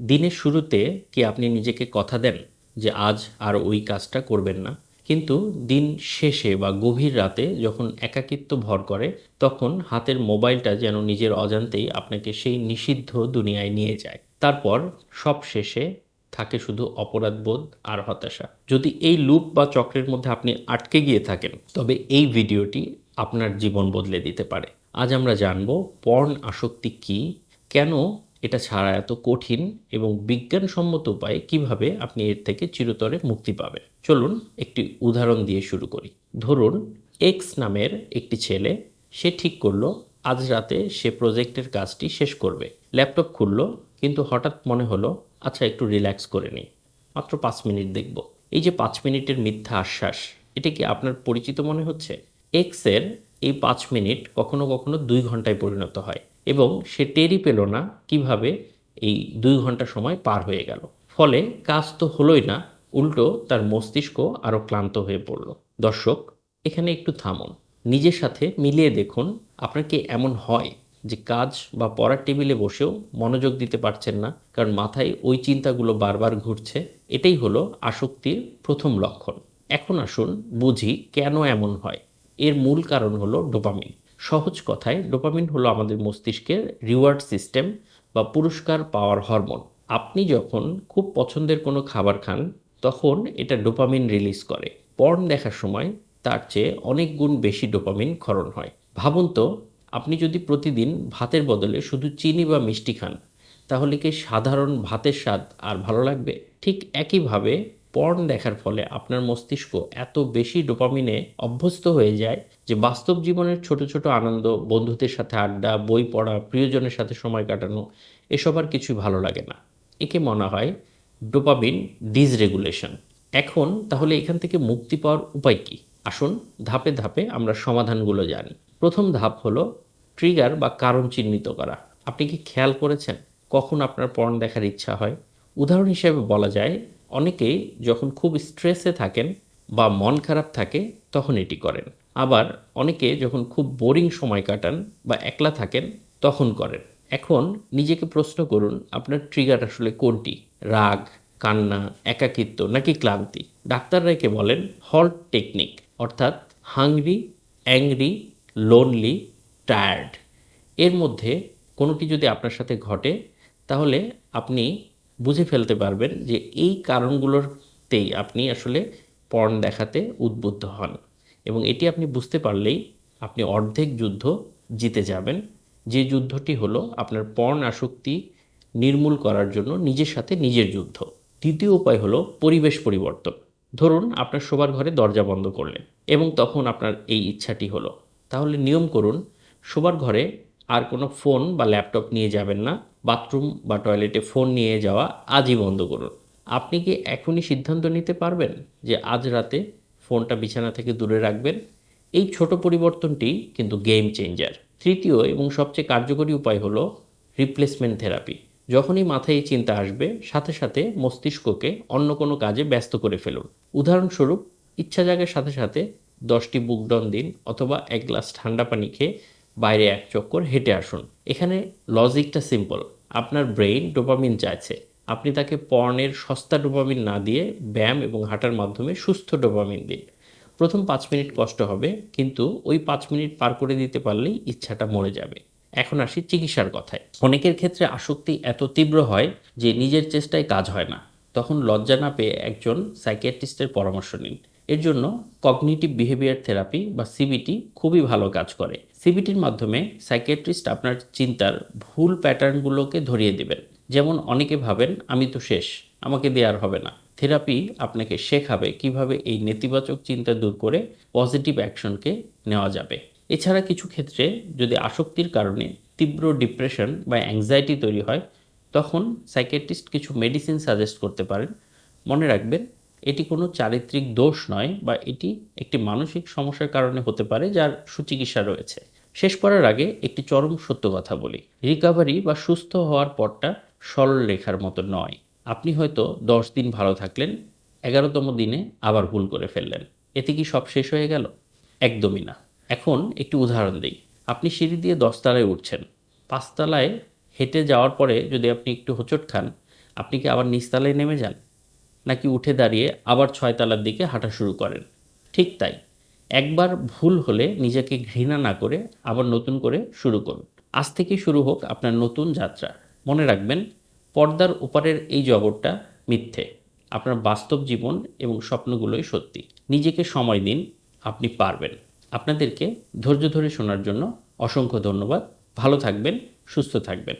দিনের শুরুতে কি আপনি নিজেকে কথা দেন যে আজ আর ওই কাজটা করবেন না? কিন্তু দিন শেষে বা গভীর রাতে যখন একাকিত্ব ভর করে, তখন হাতের মোবাইলটা যেন নিজের অজান্তেই আপনাকে সেই নিষিদ্ধ দুনিয়ায় নিয়ে যায়। তারপর সব শেষে থাকে শুধু অপরাধবোধ আর হতাশা। যদি এই লুপ বা চক্রের মধ্যে আপনি আটকে গিয়ে থাকেন, তবে এই ভিডিওটি আপনার জীবন বদলে দিতে পারে। আজ আমরা জানব পর্ন আসক্তি কী, কেন এটা ছাড়া এত কঠিন, এবং বিজ্ঞানসম্মত উপায়ে কিভাবে আপনি এর থেকে চিরতরে মুক্তি পাবেন। চলুন একটি উদাহরণ দিয়ে শুরু করি। ধরুন, এক্স নামের একটি ছেলে, সে ঠিক করলো আজ রাতে সে প্রজেক্টের কাজটি শেষ করবে। ল্যাপটপ খুললো, কিন্তু হঠাৎ মনে হলো আচ্ছা একটু রিল্যাক্স করে নিই, মাত্র 5 মিনিট দেখব। এই যে 5 মিনিটের মিথ্যা আশ্বাস, এটা কি আপনার পরিচিত মনে হচ্ছে? এক্সের এই 5 মিনিট কখনো কখনো 2 ঘন্টায় পরিণত হয়, এবং সে টেরই পেল না কিভাবে এই 2 ঘন্টা সময় পার হয়ে গেল। ফলে কাজ তো হলোই না, উল্টো তার মস্তিষ্ক আরও ক্লান্ত হয়ে পড়ল। দর্শক, এখানে একটু থামুন, নিজের সাথে মিলিয়ে দেখুন। আপনার কি এমন হয় যে কাজ বা পড়ার টেবিলে বসেও মনোযোগ দিতে পারছেন না, কারণ মাথায় ওই চিন্তাগুলো বারবার ঘুরছে? এটাই হলো আসক্তির প্রথম লক্ষণ। এখন আসুন বুঝি কেন এমন হয়। এর মূল কারণ হলো ডোপামিন। সহজ কথায়, ডোপামিন হলো আমাদের মস্তিষ্কের রিওয়ার্ড সিস্টেম বা পুরস্কার পাওয়ার হরমোন। আপনি যখন খুব পছন্দের কোনো খাবার খান, তখন এটা ডোপামিন রিলিজ করে। পর্ন দেখার সময় তার চেয়ে অনেক গুণ বেশি ডোপামিন ক্ষরণ হয়। ভাবুন তো, আপনি যদি প্রতিদিন ভাতের বদলে শুধু চিনি বা মিষ্টি খান, তাহলে কি সাধারণ ভাতের স্বাদ আর ভালো লাগবে? ঠিক একইভাবে পর্ন দেখার ফলে আপনার মস্তিষ্ক এত বেশি ডোপামিনে অভ্যস্ত হয়ে যায় যে বাস্তব জীবনের ছোট ছোট আনন্দ, বন্ধুদের সাথে আড্ডা, বই পড়া, প্রিয়জনের সাথে সময় কাটানো, এসব আর কিছুই ভালো লাগে না। একে মনে হয় ডোপামিন ডিসরেগুলেশন। এখন তাহলে এখান থেকে মুক্তি পাওয়ার উপায় কি? আসুন ধাপে ধাপে আমরা সমাধানগুলো জানি। প্রথম ধাপ হলো ট্রিগার বা কারণ চিহ্নিত করা। আপনি কি খেয়াল করেছেন কখন আপনার পর্ন দেখার ইচ্ছা হয়? উদাহরণ হিসেবে বলা যায়, অনেকেই যখন খুব স্ট্রেসে থাকেন বা মন খারাপ থাকে, তখন এটি করেন। আবার অনেকে যখন খুব বোরিং সময় কাটান বা একলা থাকেন, তখন করেন। এখন নিজেকে প্রশ্ন করুন, আপনার ট্রিগার আসলে কোনটি? রাগ, কান্না, একাকিত্ব নাকি ক্লান্তি? ডাক্তাররা একে বলেন হল্ট টেকনিক, অর্থাৎ হাংরি, অ্যাংরি, লোনলি, টায়ার্ড। এর মধ্যে কোনোটি যদি আপনার সাথে ঘটে, তাহলে আপনি বুঝে ফেলতে পারবেন যে এই কারণগুলোতেই আপনি আসলে পর্ন দেখাতে উদ্বুদ্ধ হন, এবং এটি আপনি বুঝতে পারলেই আপনি অর্ধেক যুদ্ধ জিতে যাবেন, যে যুদ্ধটি হলো আপনার পর্ন আসক্তি নির্মূল করার জন্য নিজের সাথে নিজের যুদ্ধ। দ্বিতীয় উপায় হলো পরিবেশ পরিবর্তন। ধরুন আপনার শোবার ঘরে দরজা বন্ধ করলেন, এবং তখন আপনার এই ইচ্ছাটি হলো, তাহলে নিয়ম করুন শোবার ঘরে আর কোনো ফোন বা ল্যাপটপ নিয়ে যাবেন না। বাথরুম বা টয়লেটে ফোন নিয়ে যাওয়া আজই বন্ধ করুন। আপনি কি এখনই সিদ্ধান্ত নিতে পারবেন যে আজ রাতে ফোনটা বিছানা থেকে দূরে রাখবেন? এই ছোট পরিবর্তনটি কিন্তু গেম চেঞ্জার। তৃতীয় এবং সবচেয়ে কার্যকরী উপায় হলো রিপ্লেসমেন্ট থেরাপি। যখনই মাথায় এই চিন্তা আসবে, সাথে সাথে মস্তিষ্ককে অন্য কোনো কাজে ব্যস্ত করে ফেলুন। উদাহরণস্বরূপ, ইচ্ছা জাগার সাথে সাথে 10টি বুকডন দিন, অথবা এক গ্লাস ঠান্ডা পানি খেয়ে বাইরে এক চক্কর হেঁটে আসুন। এখানে লজিকটা সিম্পল। আপনার ব্রেইন ডোপামিন চাইছে, আপনি তাকে পর্নের সস্তা ডোপামিন না দিয়ে ব্যায়াম এবং হাঁটার মাধ্যমে সুস্থ ডোপামিন দিন। প্রথম 5 মিনিট কষ্ট হবে, কিন্তু ওই 5 মিনিট পার করে দিতে পারলেই ইচ্ছাটা মরে যাবে। এখন আসি চিকিৎসার কথায়। অনেকের ক্ষেত্রে আসক্তি এত তীব্র হয় যে নিজের চেষ্টায় কাজ হয় না। তখন লজ্জা না পেয়ে একজন সাইকিয়াট্রিস্টের পরামর্শ নিন। এর জন্য কগনিটিভ বিহেভিয়ার থেরাপি বা সিবিটি খুবই ভালো কাজ করে। সিবিটির মাধ্যমে সাইকিয়াট্রিস্ট আপনার চিন্তার ভুল প্যাটার্নগুলোকে ধরিয়ে দেবেন। যেমন অনেকে ভাবেন আমি তো শেষ, আমাকে দিয়ে আর হবে না। থেরাপি আপনাকে শেখাবে কিভাবে এই নেতিবাচক চিন্তা দূর করে পজিটিভ অ্যাকশনকে নেওয়া যাবে। এছাড়া কিছু ক্ষেত্রে যদি আসক্তির কারণে তীব্র ডিপ্রেশন বা অ্যাংজাইটি তৈরি হয়, তখন সাইকিয়াট্রিস্ট কিছু মেডিসিন সাজেস্ট করতে পারেন। মনে রাখবেন, এটি কোনো চারিত্রিক দোষ নয়, বা এটি একটি মানসিক সমস্যার কারণে হতে পারে, যার সুচিকিৎসা রয়েছে। শেষ করার আগে একটি চরম সত্য কথা বলি, রিকভারি বা সুস্থ হওয়ার পরটা সরল রেখার মতো নয়। আপনি হয়তো 10 দিন ভালো থাকলেন, 11তম দিনে আবার ভুল করে ফেললেন। এতে কি সব শেষ হয়ে গেল? একদমই না। এখন একটি উদাহরণ দিই। আপনি সিঁড়ি দিয়ে 10 তলায় উঠছেন। 5 তলায় হেঁটে যাওয়ার পরে যদি আপনি একটু হোঁচট খান, আপনি কি আবার নিচতলায় নেমে যান, নাকি উঠে দাঁড়িয়ে আবার ৬ তলার দিকে হাঁটা শুরু করেন? ঠিক তাই, একবার ভুল হলে নিজেকে ঘৃণা না করে আবার নতুন করে শুরু করুন। আজ থেকেই শুরু হোক আপনার নতুন যাত্রা। মনে রাখবেন, পর্দার ওপারের এই জগৎটা মিথ্যে। আপনার বাস্তব জীবন এবং স্বপ্নগুলোই সত্যি। নিজেকে সময় দিন, আপনি পারবেন। আপনাদেরকে ধৈর্য ধরে শোনার জন্য অসংখ্য ধন্যবাদ। ভালো থাকবেন, সুস্থ থাকবেন।